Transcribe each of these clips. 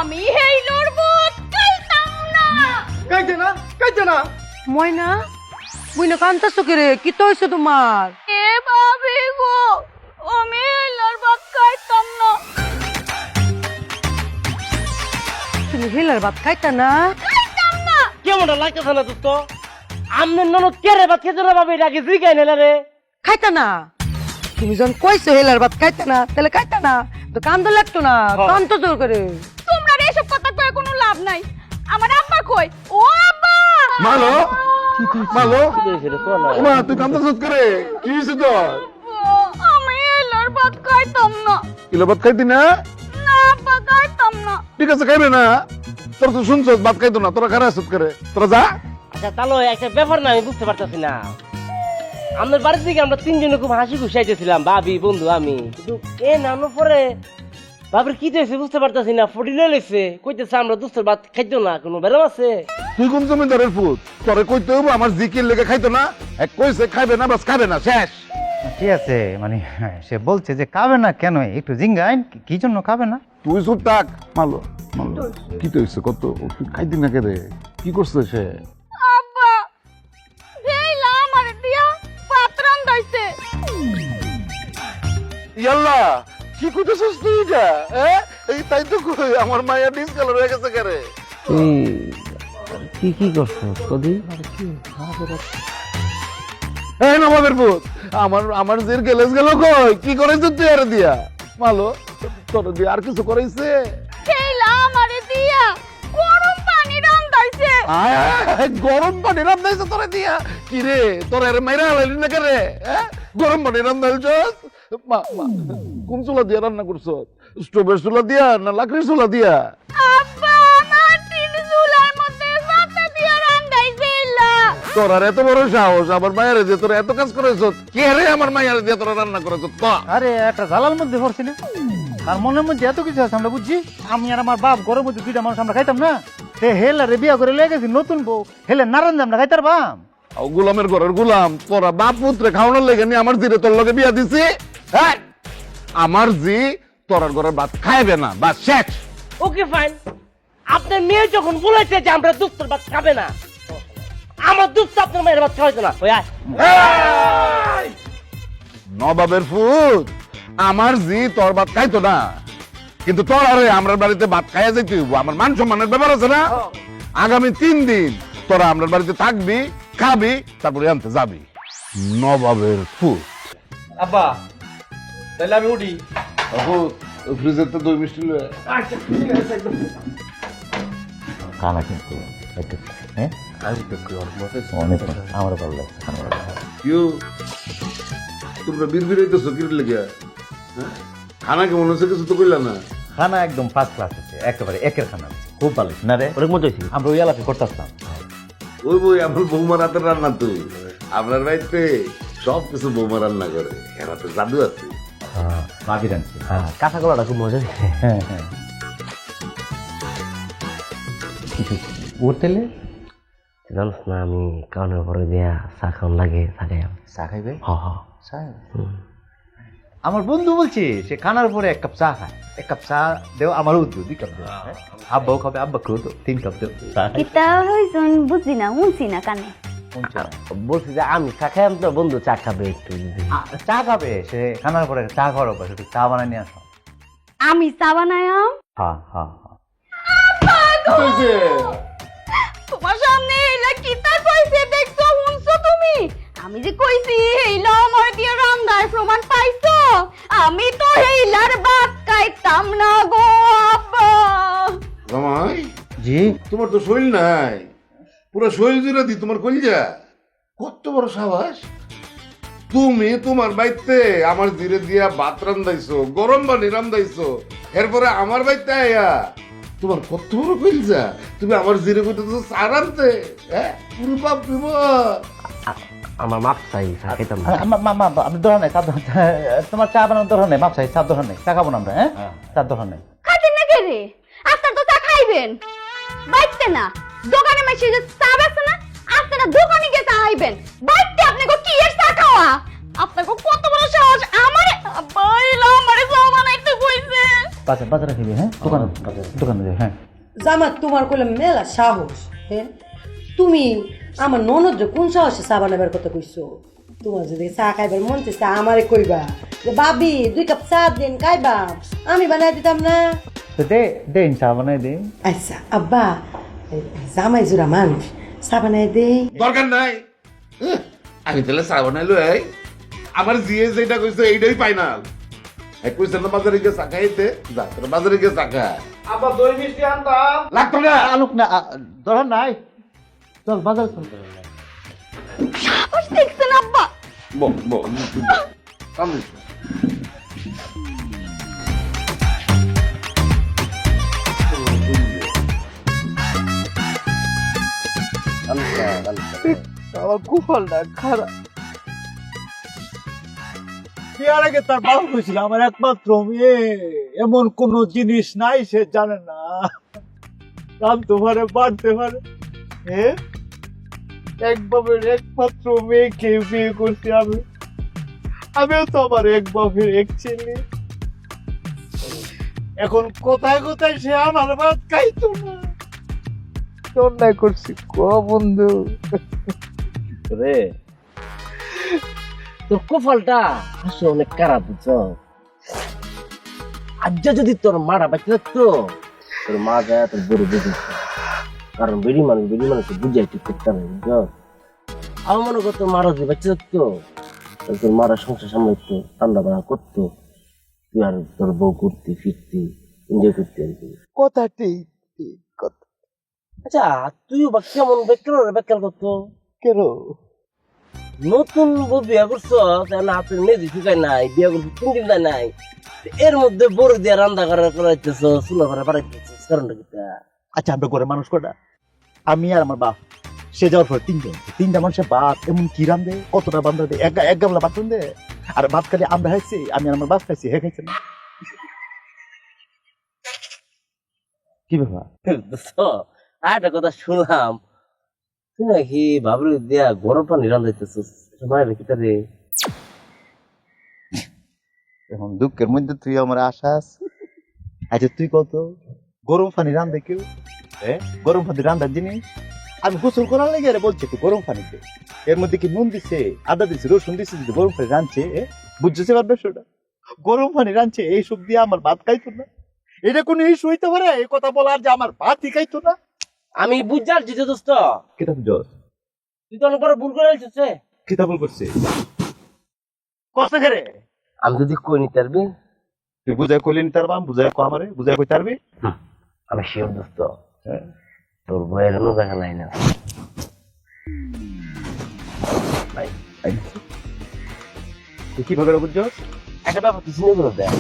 আমি হেইলোর বত খাইতাম না। কাইতে না ময়না বুইনা কান্তাছ কে কি তো হইছে তোমার? এ ভাবি গো, আমি হেইলোর ভাত খাইতাম না। তুমি হেলার ভাত খাইতা না? খাইতাম না। কেমনটা লাগতেছে না দোস্ত? আমনে ননদ কেরে ভাত খেতে না ভাবি রাগে জিগাই নেলা রে। খাইতা না? তুমি যখন কইছো হেলার ভাত খাইতা না তাহলে খাইতা না, তো কান্দ লাগতো না, কান্ত জোর করে। তোমরা এসব কথা কয়ে কোনো লাভ নাই। আমার আব্বা কই, ও আব্বা মালো মালো আমি মা তুই কান্দাস করে কি হইছে তোর? হেইলোর ভাত খাইতাম না। কিলো ভাত খাইতি না? না আব্বা, খাইতাম না। ঠিক আছে খাইবে না, তোর তো শুনছ ভাত খাইতো না, তোরা খারাপ আসত করে, তোরা যা। আচ্ছা তাহলে একটা ব্যাপার না আমি বুঝতে পারতাছি না। আমাদের বাড়ির দিকে আমরা তিনজনে খুব হাসি খুশি আইতেছিলাম, ভাবি বন্ধু আমি, কিন্তু এ নানো পরে বাবার কি হয়েছে বুঝতে পারতাছি না। ফটি লইছে কইতেছে আমরা দুস্তর ভাত খাইতো না, কোনো বেরাম আছে? তুই কোন জমিদারের পুত? তোরে কইতে হইব আমার জিকির লেগে খাইতো না, এক কইছে খাইবে না, বাস খাবে না, শেষ। ঠিক আছে, মানে সে বলছে যে খাবে না কেন, একটু জিঙ্গাইন কি জন্য খাবে না। তুই চুপ থাক। মালো মালো কি তো হইছে কত? তুই খাইতি না কে রে? কি করছে সে? আব্বা হেইলা আমারে দিয়া ভাত রান্দাইছে। ইয়াল্লা কি কইতেছিস তুই এটা? এই তাই তো কই আমার মায়া ডিসকালার হয়ে গেছে কে রে? কি কি করছো কদি? এই নবাবের পুত, আমার জের গেলেস গেল কই? কি করাইছ তুই আরে দিয়া? মালো তোর দিয়া আর কিছু করাইছে? হেইলা আমারে দিয়া গরম পানি রান্দাইছে। আয় গরম পানি রান্নাইছে তোরে দিয়া? কি রে তোর এর মাইরা হালাইলি না কে রে? গরম পানি রান্নাইছস? মা কোন চুলা দিয়া রান্না করছ? স্টোভের চুলা দিয়া না লাকড়ির চুলা দিয়া? আব্বা মাটির চুলার মধ্যে ভাত দিয়া রান্দাইছে হেইলা। তোর আর এত বড় সাহস আমার মায়ের দিয়ে তোরা এত কাজ করেছ? কে রে আমার মায়ের দিয়ে তোরা রান্না করেছ? আরে একটা জালার মধ্যে পড়ছি না, আর মনের মধ্যে এত কিছু আছে আমরা বুঝছি। আমি আর আমার বাপ ঘরের মধ্যে দুইটা মানুষ আমরা খাইতাম না, সে হেলারে বিয়া করে লেগে গেছি নতুন বউ, হেলে নারায়ণ আমরা খাইতার বাম। গোলামের ঘরের গোলাম তোরা বাপ পুত্রে খাওয়ানোর লেগে নি আমার জিরে তোর লগে বিয়া দিছি। হ্যাঁ আমার জি তোর ঘরের ভাত খাইবে না, বাস শেষ। ওকে ফাইন, আপনার মেয়ে যখন বলেছে যে আমরা দুস্তর ভাত খাবে না, আমার দুস্ত আপনার মেয়ের ভাত খাওয়াইতো না। ওই আয় নবাবের ফুট, আমার জি তোর ভাত খাইতো না, কিন্তু তোর আরে আমার বাড়িতে ভাত খাইয়া যাইতে হইব, আমার মান সম্মানের ব্যাপার আছে না। আগামী 3 দিন তোরা আমার বাড়িতে থাকবি, খাবি, তারপরে আনতে যাবি। নবাবের ফুট। আব্বা তাহলে আমি উঠি। ফ্রিজের তো দই মিষ্টি লয়ে খানা কিন্তু হ্যাঁ অনেক আমার ভালো লাগছে খানা। তোমরা বিড়বিড় হইতেছো কি লেগে? খানা কেমন হচ্ছে কিছু তো কইলা না। খানা একদম ফার্স্ট ক্লাস আছে, একেবারে একের খানা খুব ভালো না রে, অনেক মজা হয়েছিল। আমরা ওই এলাকায় করতেছিলাম। ওই বই আমার বৌমা রাতের রান্না তো আপনার বাড়িতে সব কিছু বৌমা রান্না করে, এরা তো জাদু আছে। মাগি রাখছি। হ্যাঁ কাঁচা কলাটা খুব মজা। হ্যাঁ হ্যাঁ উঠতেলে জানিস না আমি কারণের পরে দিয়া চা খাওয়ান লাগে, চা খাই। চা খাইবে? হ হ চা? আমার বন্ধু বলছে সে খানার পরে 1 কাপ চা খায়। 1 কাপ চা দেও, আমার উদ্যোগ 2 কাপ দেও, আব্বাও খাবে, আব্বা খেও তো 3 কাপ দেও চা। কিতা হইছন বুঝি না, শুনছি না কানে। বলছি যে আমি চা খাই, তো বন্ধু চা খাবে একটু। চা খাবে সে খানার পরে, চা খাওয়ার অভ্যাস, একটু চা বানাই নিয়ে আসো। আমি চা বানায়াম? হ্যাঁ হ্যাঁ হ্যাঁ। তোমার সামনে এইলা কিতা কইছে দেখছো, শুনছো তুমি? আমি যে কইছি এইলা আমার দিয়ে রান্দার প্রমাণ পাইছো? আমি তো এইলার ভাত খাইতাম না গো আব্বা। জামাই জি তোমার তো শৈল নাই, পুরো শৈল জুড়ে দি তোমার কলিজা। কত বড় সাবাস! তুমি তোমার বাড়িতে আমার জিরে দিয়া ভাত রান্দাইছো, গরম পানি রান্দাইছো, এরপরে আমার বাড়িতে আয়া তোমার কত বড় কলিজা, তুমি আমার জিরে কইতেছো চা রানতে। পুরো বাপ দিব। আমার মাপ চাই, চা খাইতাম না। আপনি দরকার নেই, তোমার চা বানানোর দরকার নেই, মাপ চাই, চার দরকার নেই, চা খাবো না আমরা। হ্যাঁ চার দরকার নেই। খাইতেন না কে রে? আপনার তো চা খাইবেন। বাইতে না দোকানে মাসে যে চা বেচে না আপনারা দোকানে গিয়ে চা আইবেন বাইতে আপনাকে কি এর চা খাওয়া আপনাকে কত বড় সাহস আমারে বাইলা আমারে চা বানাইতে কইছে বাজারে খেবি, হ্যাঁ দোকানে যাই, হ্যাঁ। জামাত তোমার কইলে মেলা সাহস, হ্যাঁ? তুমি আমার ননদ যে কোন সাহসে চা বানাবার কথা কইছো? তোমার যদি চা খাইবার মন চাইছে আমারে কইবা যে ভাবি 2 কাপ চা দেন খাইবা, আমি বানাই দিতাম না। তো দে চা বানাই দে। আচ্ছা আব্বা, জামাই জোড়া মানুষ, চা বানাই দে। দরকার নাই। আমি তাহলে চা বানাইলো এই আমার জিএ যেটা কইছে এইটাই ফাইনাল। এক কইছে না বাজারে গিয়ে চা খাইতে, যা তোর বাজারে গিয়ে চা খা। আব্বা দই মিষ্টি আনতাম। লাগতো না। আলুক না, দরকার নাই, চল বাজার চল। সাহস দেখছেন আব্বা আমি আমার কুফলটা খারাপ। বিয়ার আগে তার বাবা কইছিল আমার একমাত্র মেয়ে, এমন কোন জিনিস নাই সে জানে না, জানতে পারে বাড়তে পারে। এক বাপের একমাত্র মেয়েকে বিয়ে করছি আমি, আমিও তো আমার এক বাপের এক ছেলে। এখন কোথায় কোথায় সে আমার ভাত খাইতো না, অন্যায় করছি ক বন্ধু। রে তোর কপালটা আসলে অনেক খারাপ বুঝছ। আজ যদি তোর মারা বাঁচতে থাকতো, তোর মা যায় তোর বড় বুঝিস, কারণ বেড়ি মানুষ বুঝাই ঠিক করতে হবে বুঝছ। আমার মনে করতো মারা যদি বাঁচতে থাকতো, তোর মারা সংসার সামলাইতো, রান্না বান্না করতো, তুই আর তোর বউ করতি ফিরতি এনজয় করতি আর কি। কথা ঠিক কথা। আচ্ছা তুইও বা কেমন বেকার করতো কেন নতুন বউ বিয়া করছো, না হাতের মেজি শুকায় নাই, বিয়া করছো 3 দিন যায় নাই, এর মধ্যে বড় দিয়ে রান্না করাইতেছ, চুলা ভরা বাড়াইতেছ, কারণটা কি? আচ্ছা আমরা ঘরে মানুষ কটা, আমি আর আমার বাপ, সে যাওয়ার পর তিনটা মানুষের ভাত এমন কি রান্ধে, কতটা বান্ধা দে, এক গামলা ভাত রান্ধে। আর ভাত খালি আমরা খাইছি, আমি আর আমার বাপ খাইছি, হে খাইছে না। কি ব্যাপার? আর একটা কথা শুনলাম, তুই নাকি বাবুর দিয়া গরম পানি রান্ধাইতেছ, মায়ের কি তারে? এখন দুঃখের মধ্যে তুই আমার আশাস। আচ্ছা তুই কত গরম পানি রান্ধে কেউ? গরম পানি রান্ধার জিনিস আমি গোসল করার লেগে আরে বলছি একটু গরম পানিতে, এর মধ্যে কি নুন দিছে, আদা দিছে, রসুন দিছে, যদি গরম পানি রাঁধছে, বুঝছে এবার বিষয়টা? গরম পানি রাঁধছে এইসব দিয়ে আমার ভাত খাইতো না, এটা কোন ইস্যু হইতে পারে এই কথা বলার যে আমার ভাতই খাইতো না? আমি বুঝার জিতে দোস্ত, কিতাব জজ তুই তো অনেক বড় ভুল করে এসেছে। কিতাব করছে কষ্ট করে আমি যদি কই নিতে পারবি, তুই বুঝাই কইলে নিতে পারবা, বুঝাই কো আমারে বুঝাই কইতে পারবি? আমি শিওর দোস্ত, তোর বইয়ের কোনো দেখা নাই না। তুই কিভাবে বুঝছো? একটা ব্যাপার তুই চিনে করে দেয়,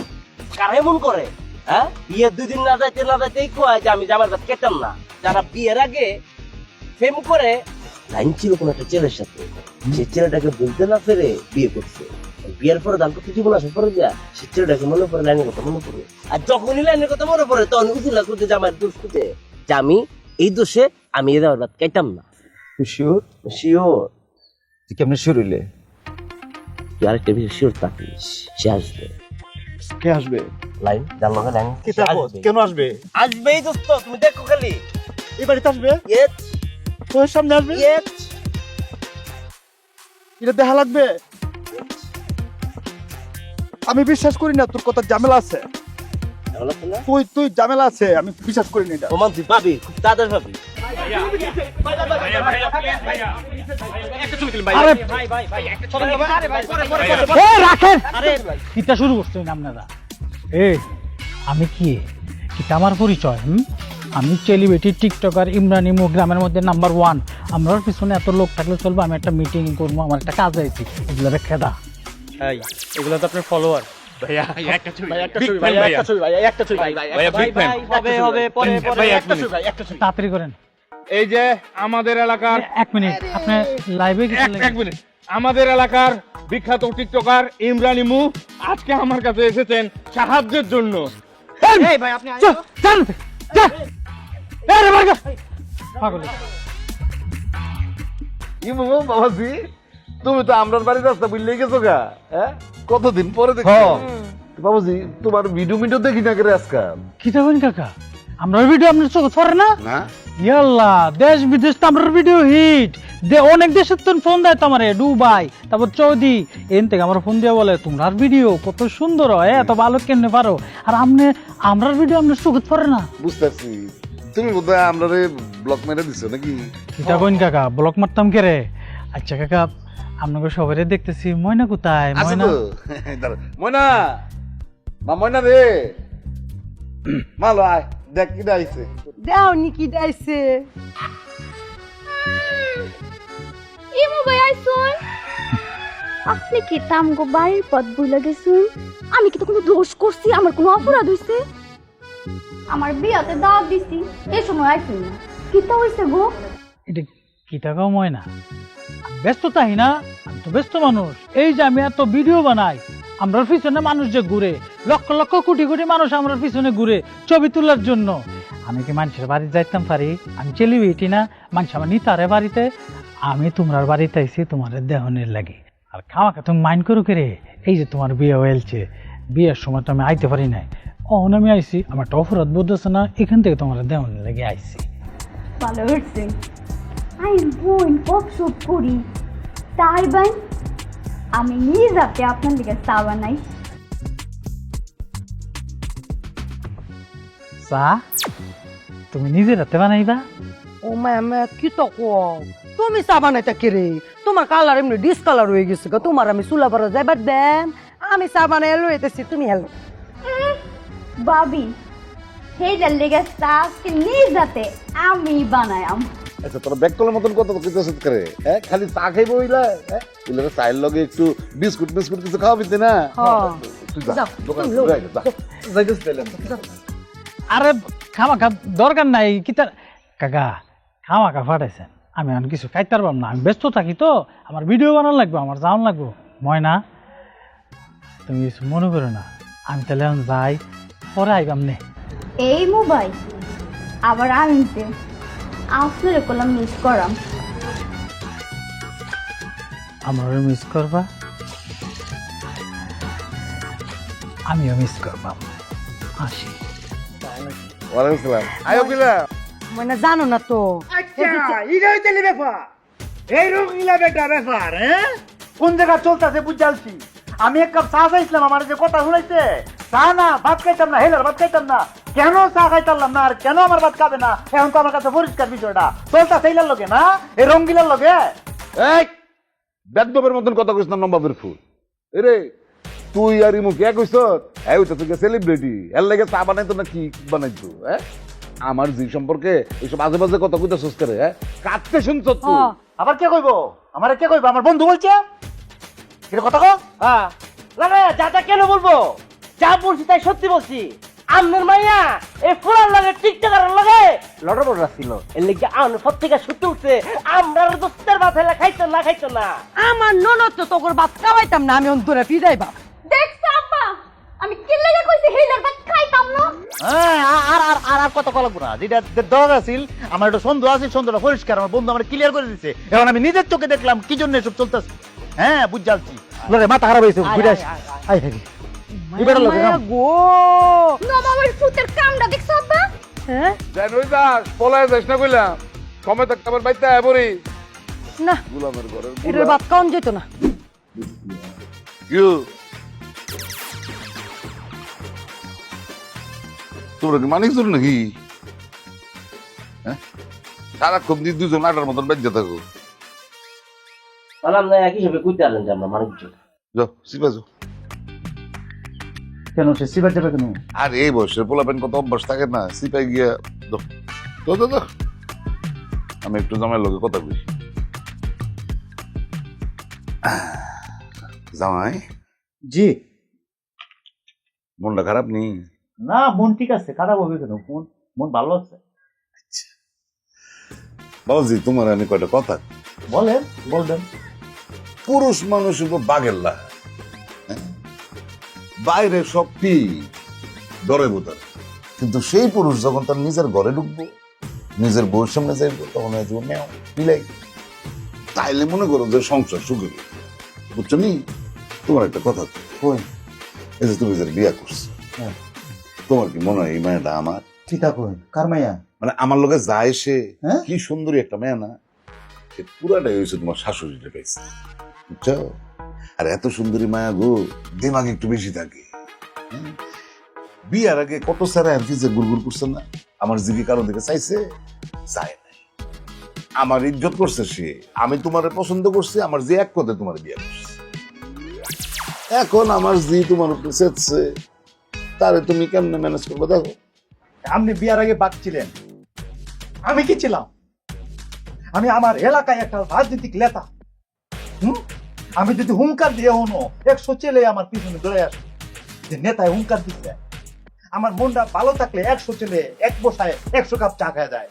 কারা এমন করে? হ্যাঁ, বিয়ের 2 দিন না যাইতেই কয় যে আমি জামার ভাত খেতাম না। যারা বিয়ের আগে ফেম করে, লাইন ছিল কোন একটা ছেলের সাথে, সে ছেলেটাকে বলতে না পেরে বিয়ে করছে, বিয়ের পরে দাম্পত্য জীবন আসার পরে যা সে ছেলেটাকে মনে পড়ে, লাইনের কথা মনে পড়ে, আর যখনই লাইনের কথা মনে পড়ে তখন উচিলা করতে জামার দোষ করতে যে আমি এই দোষে আমি এ জামার ভাত খাইতাম না। তুই শিওর? শিওর। তুই কেমনে শিওর হইলে? তুই আরেকটা বিষয় শিওর থাকিস, সে আসবে। কে আসবে? লাইন জানলো লাইন কেন আসবে? আসবেই দোস্ত, তুমি দেখো খালি এই বাড়িতে আসবে, ইয়েস তোর সামনে আসবে, ইয়েস। এটা দেখা লাগবে। আমি বিশ্বাস করি না তোর কথা, ঝামেলা আছে, তুই ঝামেলা আছে, আমি বিশ্বাস করি না এটা। ওমান তুই পাবি, খুব তাড়াতাড়ি পাবি। রাখেন কিতা শুরু করছেন আপনারা? আমি কি আমার পরিচয়? আমি সেলিব্রিটি টিকটকার ইমরান ইমু, গ্রামের মধ্যে নাম্বার 1। আমরার পিছনে এত লোক থাকলে চলবে? আমি একটা মিটিং করবো, আমার একটা কাজ আইছি, এগুলো খেদা। এগুলো তো আপনার ফলোয়ার। তাড়াতাড়ি করেন। এই যে আমাদের এলাকার 1 মিনিট, আপনি লাইভে এক মিনিট, আমাদের এলাকার বিখ্যাত টিকটকার ইমরান ইমু আজকে আমার কাছে এসেছেন সাহায্যের জন্য। আরে বাগা পাগল ইমু বাবাজি, তুমি তো আমরার বাড়ির রাস্তা বুঝলেই গেছো গা, হ্যাঁ? কতদিন পরে দেখো বাবাজি, তোমার ভিডিও দেখি না করে আজকাল। কি থাকবেন কাকা আমরা ভিডিও আপনার চোখে পড়ে না না ইয়াল্লা দেশ বিদেশ তো আমার ভিডিও হিট অনেক দেশের তো ফোন দেয় তো আমারে দুবাই তারপর সৌদি এন থেকে আমার ফোন দিয়ে বলে তোমরার ভিডিও কত সুন্দর হয় এত ভালো কেমনে পারো আর আমরার ভিডিও আপনার চোখে পড়ে না বুঝতেছি, তুমি বোধহয় আমরারে ব্লক মেরে দিছো নাকি? কিটা কইন কাকা ব্লক মারতাম কে রে আচ্ছা কাকা আপনাকে সবাই দেখতেছি ময়না কোথায় আছে ময়না তো? দাঁড়া, ময়না, মা ময়না রে, মালো আয়, দেখ কি আইছে। দাও নিকি দাইছে ইমু ভাই আইসুন, আপনি কি তামগো বাড়ির পথ ভুলে গেছুন? আমি কি তো কোনো দোষ করছি? আমার কোনো অপরাধ হইছে? আমার বিয়াতে দাওয়াত দিছি, এই সময় আইসুন না, কিতা হইছে গো? এটা কিটা কাও ময়না ব্যস্ত তাই না আমি তো ব্যস্ত মানুষ এই যে আমি এত ভিডিও বানাই আমরার পিছনে মানুষ যে ঘুরে লক্ষ লক্ষ কোটি কোটি মানুষ আমরার পিছনে ঘুরে ছবি তোলার জন্য আমি কি মানুষের বাড়ি যাইতাম পারি আমি চেলিবিটি না মানুষ আমার নিতারে বাড়িতে আমি তোমার বাড়িতে আইছি তোমার দেহনের লাগে আর খাওয়াকে তুমি মাইন্ড করো কে রে এই যে তোমার বিয়ে হয়েছে বিয়ের সময় তো আমি আইতে পারি নাই অহন আমি আইছি আমার একটা অপরাধ বোধ আছে না এখান থেকে তোমার দেহনের লাগে আইছি ভালো হচ্ছে আই বোন কপ শুট করি তাই বাই আমি নিজ হাতে আপনার দিকে চা বানাই চা তুমি নিজের হাতে বানাইবা ও ম্যাম কি তো কও তুমি চা বানাইতা কে রে তোমার কালার এমনি ডিসকালার হয়ে গেছে গো তোমার আমি চুলা পরে যাইবার দেন আমি চা বানাই লইতেছি তুমি হেলো বাবি হেজার লেগে চা আজকে নিজ হাতে আমি বানায়াম আচ্ছা, তোরা ব্যাককলের মতন কত কিছু করে, হ্যাঁ? খালি চা খাইবো ওইলা, হ্যাঁ? ওইলা চায়ের লগে একটু বিস্কুট কিছু খাওয়াবি না? তুই যা, যাও, দোকান তুমি ঘুরে আয়, যা। যাইতেছি তাইলে। আরে খামাখা দরকার নাই কিতা কাকা খামাখা ফাটাইছেন আমি এখন কিছু খাইতে পারবাম না আমি ব্যস্ত থাকি তো আমার ভিডিও বানানো লাগবে আমার যাওয়ান লাগবো ময়না তুমি কিছু মনে করো না আমি তাহলে এখন যাই পরে আইবাম নে এই মোবাইল আবার আনতে আপনার কলম মিস করাম আমার মিস করবা আমিও মিস করবাম আসি ওয়ালাইকুম আসসালাম। আয়ো কিলা? মানে জানো না তো কোন জায়গা চলতেছে বুঝালছি আমি এক কাপ চা চাইছিলাম আমার যে কথা শুনাইছে চা না ভাত খাইতাম না হেলার ভাত খাইতাম না কেন চা খাইতাম না আর কেন আমার ভাত খাবে না এখন তো আমার কাছে পরিষ্কার বিষয়টা চলতেছে এইলার লগে না এই রঙ্গিলার লগে এই বেদবের মতন কথা কইছ না নবাবের ফুল। এরে তুই আর ইমু কে কইছ? এই তো তুই সেলিব্রিটি, এর লাগে চা বানাইতো না কি বানাইতো, হ্যাঁ? আমার জি সম্পর্কে এইসব আজে বাজে কথা কইতাছস করে, হ্যাঁ? কাটতে শুনছ তুই? আবার কে কইবো আমার কে কইবো আমার বন্ধু বলছে এটা কথা কো হ্যাঁ লাগে যা কেন বলবো যা বলছি তাই সত্যি বলছি আমনের মাইয়া এই ফুলার লাগে টিকটকার লাগে লড়া বড় ছিল এর লিগে আমন সব থেকে সত্যি উঠছে আমরা দোস্তের মাথায় খাইতো না আমার ননদ তো তোর ভাত খাওয়াইতাম না আমি অন্তরে পিড়াই বাপ দেখছ আব্বা আমি কি লাগে কইছি হেলার ভাত খাইতাম না আর কথা কল না যেটা দরকার আছিল আমার একটা সন্দেহ আছে সন্দেহটা পরিষ্কার আমার বন্ধু আমার ক্লিয়ার করে দিচ্ছে এখন আমি নিজের চোখে দেখলাম কি জন্য এসব চলতেছে হ্যাঁ বুঝালছি মাথা খারাপ হয়েছে বুঝাস আই থাকি গো নবাবের ফুতের কামটা দেখছ আব্বা হ্যাঁ জান ওই দাস পলায় যাস না কইলাম, সময় থাকতে আবার বাইতে আয় পড়ি। না গুলামের ঘরে এটার ভাত খাওয়ান যেত না ইউ তোমরা কি মানিক তোর নাকি, হ্যাঁ? সারাক্ষণ দিন দুজন আটার মতন বেঁচে থাকো। তাহলে আমরা একই হিসেবে কইতে পারলেন যে আমরা মানুষ যাও সিপা যাও। কেন সে সিবার যাবে কেন আর এই বয়সে পোলাপেন কত অভ্যাস থাকে না, সিপাই গিয়া তো আমি একটু জামাই লগে কথা কই। জামাই জি মনটা খারাপ নেই? না মন ঠিক আছে খারাপ হবে কেন মন মন ভালো আছে বাবুজি তোমার আমি কয়টা কথা বলবেন পুরুষ মানুষ বাঘের লা, হ্যাঁ? বাইরে শক্তি ডরে বোধ, কিন্তু সেই পুরুষ যখন তার নিজের ঘরে ঢুকবো নিজের বউর সামনে যাইবো তখন হয়তো নেও মিলাই তাইলে মনে করো যে সংসার সুখে বুঝছো নি। তোমার একটা কথা কই এই যে তুমি যে বিয়া করছো হ্যাঁ। তোমার কি মনে হয় এই মেয়েটা আমার চিতা কই কার মাইয়া মানে আমার লোকে যায় সে হ্যাঁ? কি সুন্দরী একটা মেয়ে না সে পুরাটাই হয়েছে তোমার শাশুড়িটা পাইছে বুঝছো। আর এত সুন্দরী মায়া গো দিমাগ একটু বেশি থাকে হ্যাঁ? বিয়ার আগে কত সারা এমফিসে গুড়গুড় করছে না আমার জিবি কারো দিকে চাইছে চায় নাই আমার ইজ্জত করছে সে আমি তোমারে পছন্দ করছি আমার যে এক কথা তোমার বিয়া করছে এখন আমার জি তোমার উপরে চেতছে তারে তুমি কেমনে ম্যানেজ করবো দেখো। আপনি বিয়ার আগে বাঁচছিলেন, আমি কি ছিলাম? আমি আমার এলাকায় একটা রাজনৈতিক নেতা। আমি যদি হুঙ্কার দিয়ে হনো 100 ছেলে আমার পিছনে ধরে আসে যে নেতায় হুঙ্কার দিচ্ছে, আমার মনটা ভালো থাকলে 100 ছেলে এক বসায় 100 কাপ চা খায় যায়।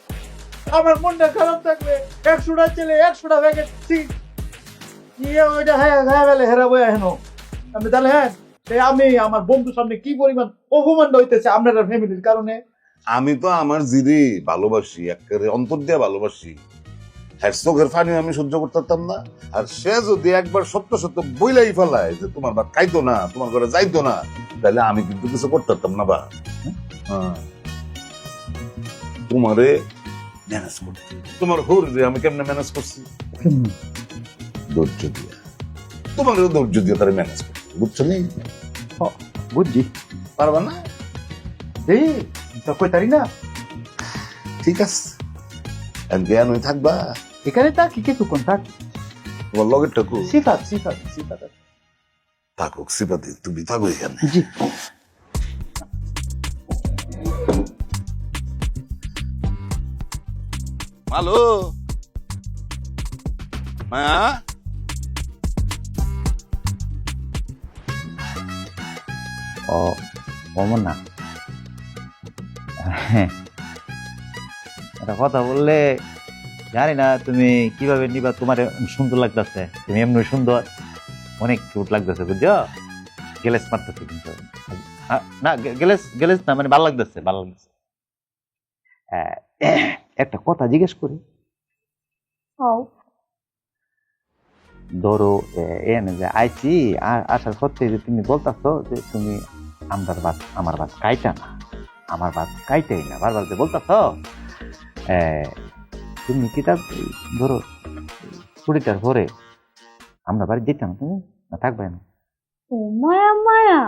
আমার মনটা খারাপ থাকলে 100টা ছেলে 100টা প্যাকেট ওইটা হ্যাঁ হ্যাঁ বেলে হেরাবো হেনো। আপনি তাহলে হ্যাঁ আমি আমার বন্ধুর সামনে কি পরিমাণ অপমান হইতেছে আপনার ফ্যামিলির কারণে। আমি তো আমার জিরি ভালোবাসি একেবারে অন্তর দিয়ে ভালোবাসি হ্যাঁ চোখের পানি আমি সহ্য করতে পারতাম না। আর সে যদি একবার সত্য সত্য বইলাই ফেলায় যে তোমার বা খাইতো না তোমার ঘরে যাইতো না তাহলে আমি কিন্তু কিছু করতে পারতাম না বা হ্যাঁ। তোমারে ম্যানেজ করতে তোমার হরিরে আমি কেমনে ম্যানেজ করছি ধৈর্য দিয়ে তোমারও ধৈর্য দিয়ে তারা ম্যানেজ করতে বুঝছো নি বুঝছি, পারবা না এই তো কইতারি না। ঠিক আছে জ্ঞান হয়ে থাকবা এখানে তা কি কিছুক্ষণ থাক, তোমার লগের টাকু সিফাত সিফাত সিফাত থাকুক সিপাতি তুমি থাকো এখানে জি। হ্যালো মায়া ও অমন না একটা কথা বললে জানি না তুমি কিভাবে নিবা। তোমার সুন্দর লাগতেছে, তুমি এমনি সুন্দর, অনেক কিউট লাগতেছে বুঝছো। গেলেস মারতেছে কিন্তু না গেলেস গেলেস না, মানে ভালো লাগতেছে ভালো লাগতেছে। একটা কথা জিজ্ঞেস করি, ধরো এনে যে আইছি আসার সত্ত্বে যে তুমি বলতেছো যে তুমি আমার ভাত খাইটা না, আমার ভাত খাইতেই না, বারবার যে বলতেছো তুমি কিতাব ধরো ছুটিটার পরে আমরা বাড়ি যেতাম, তুমি না থাকবে না। ও মায়া মায়া,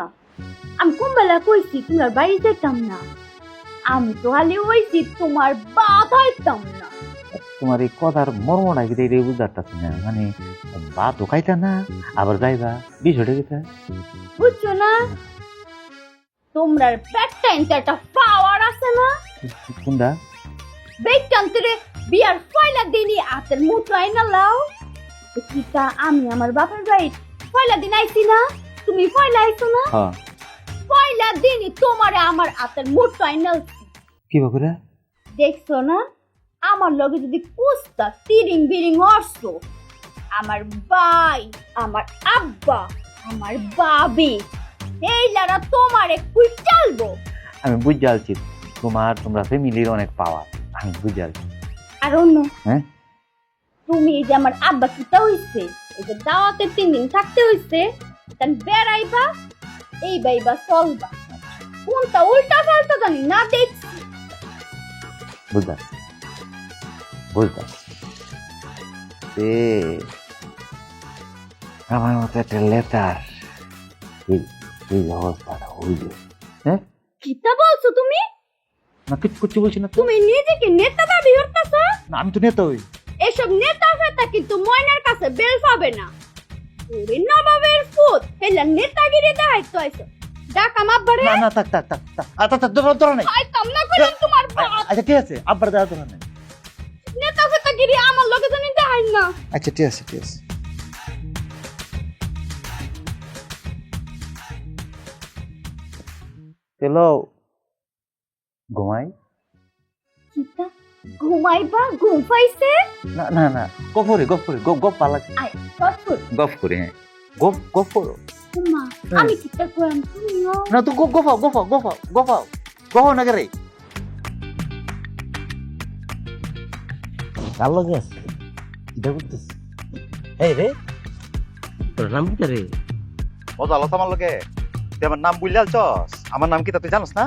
আমি কোন বেলা কইছি তোমার বাড়ি যেতাম না? আমি তো খালি হইছি তোমার বাধাইতাম না। তোমার এই কথার মর্মটা কি এটাই বুঝতে পারতাছি না, মানে ভাতও খাইতা না আবার যাইবা বিষয়টা কি? বুঝছো না, তোমরার পেটটাইনতে একটা পাওয়ার আছে না? কোনটা? বেকান্তরে বিয়ার পয়লা দিনই হাতের মুঠো আইনা লাও। কিটা আমি আমার বাপের বাড়ি পয়লা দিন আইছি না, তুমি পয়লা আইছো না? হ্যাঁ। পয়লা দিনই তোমারে আমার হাতের মুঠো আইনা কি বাবুরা দেখছো না? আমার লগে যদি কুস্তা তিরিং বিরিং হরছো, আমার ভাই, আমার আব্বা, আমার বাবি এই লারা তোমারে কুই চালবো। আমি বুঝতে পারছি তোমরা ফ্যামিলির অনেক পাওয়ার, আমি বুঝতে পারছি। আর অন্য হ্যাঁ, তুমি এই যে আমার আব্বা কিতা হইছে, এই যে দাওয়াতে 3 দিন থাকতে হইছে, তান বেড়াইবা এই বাইবা চলবা, কোনটা উল্টা পাল্টা জানি না দেখছি। বুঝতে পারছি আমার মতো একটা লেটার এই অবস্থাটা হইল। হ্যাঁ, কিতা বলছো তুমি? না কিছু বলছি না তো। তুমি নিজেকে নেতা দাবি করতেছো? না আমি তো নেতা হই। এসব নেতা ফেতা কিন্তু ময়নার কাছে বেল পাবে না। ওরে নবাবের ফুট হেলা নেতাগিরি দেখাইতো আইছো। ডাকা মাব্বারে। না থাক তোরা নাই। খাইতাম না কইলাম তোমার বাপ। আচ্ছা ঠিক আছে, আব্বার দেওয়া তোরা নাই। নেতা ফেতাগিরি আমার লগে জানি দেখাই না। আচ্ছা ঠিক আছে চলো ঘুমাই। কিতা ঘুমাইবা? ঘুম পাইছে? না গফরে গপ পালা আয় সরপুর গপ করে। হ্যাঁ গপ করো। মা আমি কিতা কইম তুমিও না তো গফাও না রে। কার লগে আছে এটা করতেছি এই রে তোর নাম কি রে মজা আলো আমার লগে তুই আমার নাম বুঝলে আলছস আমার নাম কি তা তুই জানোস না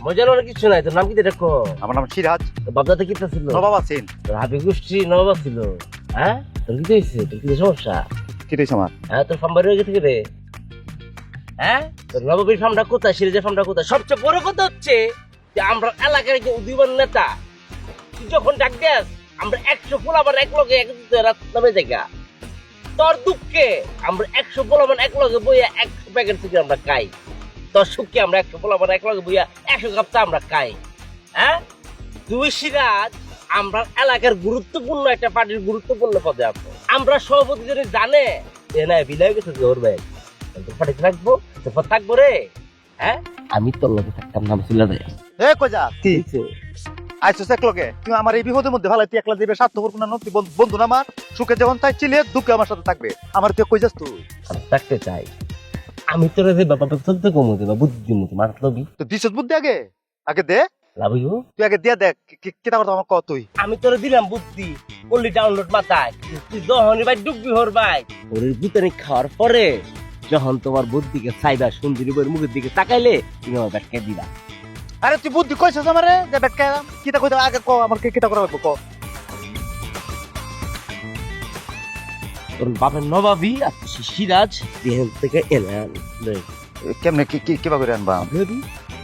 মজার অনেক কিছু নাই তোর নাম কি দেখো আমার নাম সিরাজ বাপদাতে কি ছিল নবাব আছেন তোর হাবি গোষ্ঠী নবাব ছিল হ্যাঁ তোর কি হয়েছে তোর কি সমস্যা কি রয়েছে আমার হ্যাঁ তোর ফার্ম বাড়ি হয়ে গেছে রে হ্যাঁ তোর নবাবের ফার্মটা কোথায় সিরাজের ফার্মটা কোথায় সবচেয়ে বড় কথা হচ্ছে যে আমরা এলাকার একজন উদীয়মান নেতা তুই যখন ডাক দেস আমরা 100 পোলাবার এক লগে একত্রিত রাত নামে জায়গা তোর দুঃখে আমরা 100 পোলাবার এক লগে বইয়া 100 প্যাকেট থেকে আমরা খাই তোর সুখে আমরা 100 পোলাবার এক লগে বইয়া 100 কাপ চা আমরা খাই হ্যাঁ তুই সিরাজ আমরা এলাকার গুরুত্বপূর্ণ একটা পার্টির গুরুত্বপূর্ণ পদে আছো আমরা সভাপতি যদি জানে এ না বিলাই গেছে জোর ভাই পার্টিতে রাখবো তোর থাকবো রে হ্যাঁ আমি তোর লগে থাকতাম নাম ছিল রে এ কইজা কি আইছস এক লগে তুই আমার এই বিপদের মধ্যে ভালো তুই একলা দিবে স্বার্থপর কোন নতি বন্ধু না আমার সুখে যখন তাই চিলে দুঃখে আমার সাথে থাকবে আমার তুই কইজাস তুই আমি থাকতে চাই আমি তোর যে বাবা চলতে কমু দেবা বুদ্ধি মতো মাতলবি তো দিছস বুদ্ধি আগে আগে দে লাভিও তুই আগে দিয়া দেখ কিটা করতে আমার ক তুই আমি তোরে দিলাম বুদ্ধি করলি ডাউনলোড মাথায় তুই যখনই ভাই ডুববি হর ভাই ওর বুতানি খাওয়ার পরে যখন তোমার বুদ্ধিকে চাইবা সুন্দরী বইয়ের মুখের দিকে তাকাইলে তুমি আমার ব্যাটকে দিবা আরে তুই বুদ্ধি কইছস আমারে যে বেটকা কিটা কইতে আগে ক আমার কিটা করা লাগবে ক তোর বাপের নবাবি আর সিরাজ দেহেন থেকে এলেন কেমনে কিবা করে আনবা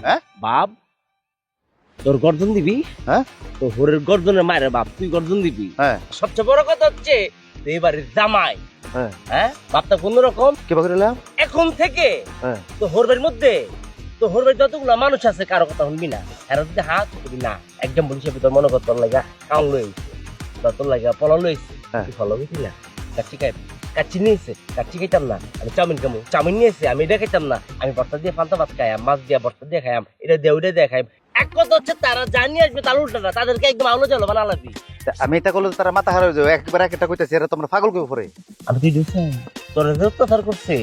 হ্যাঁ বাপ তোর গর্জন দিবি হ্যাঁ তো হোরের গর্জনের মায়ের বাপ তুই গর্জন দিবি হ্যাঁ সবচেয়ে বড় কথা হচ্ছে এই বাড়ির জামাই হ্যাঁ হ্যাঁ বাপটা কোন রকম কিবা করে এলাম এখন থেকে হ্যাঁ তো হোরবের মধ্যে তো হোরবের যতগুলো মানুষ আছে কারো কথা শুনবি না আর যদি হাত করবি না একদম হিসেবে তোর মনে কর তোর লাগা কাউন লইছে বা তোর লাগা পলা লইছে হ্যাঁ। তুই ফলো বুঝলি না কাচ্চি খাই কাচ্চি নিয়েছে কাচ্চি খাইতাম না আমি চাউমিন খামু চাউমিন নিয়েছে আমি এটা খাইতাম না আমি বর্তা দিয়ে পান্তা ভাত খাইয়াম মাছ দিয়ে বর্তা দিয়ে খাইয়াম এটা দিয়ে ওইটা দিয়ে খাইম এক কথা হচ্ছে তারা জানিয়ে আসবে তার উল্টাটা তাদেরকে একদম আলো জল বানালাবি আমি এটা করলে তারা মাথা খারাপ হয়ে যাবে একবার একটা কইতেছে এরা তোমরা পাগল করে পড়ে আমি তুই দিয়েছি তোর অত্যাচার করছে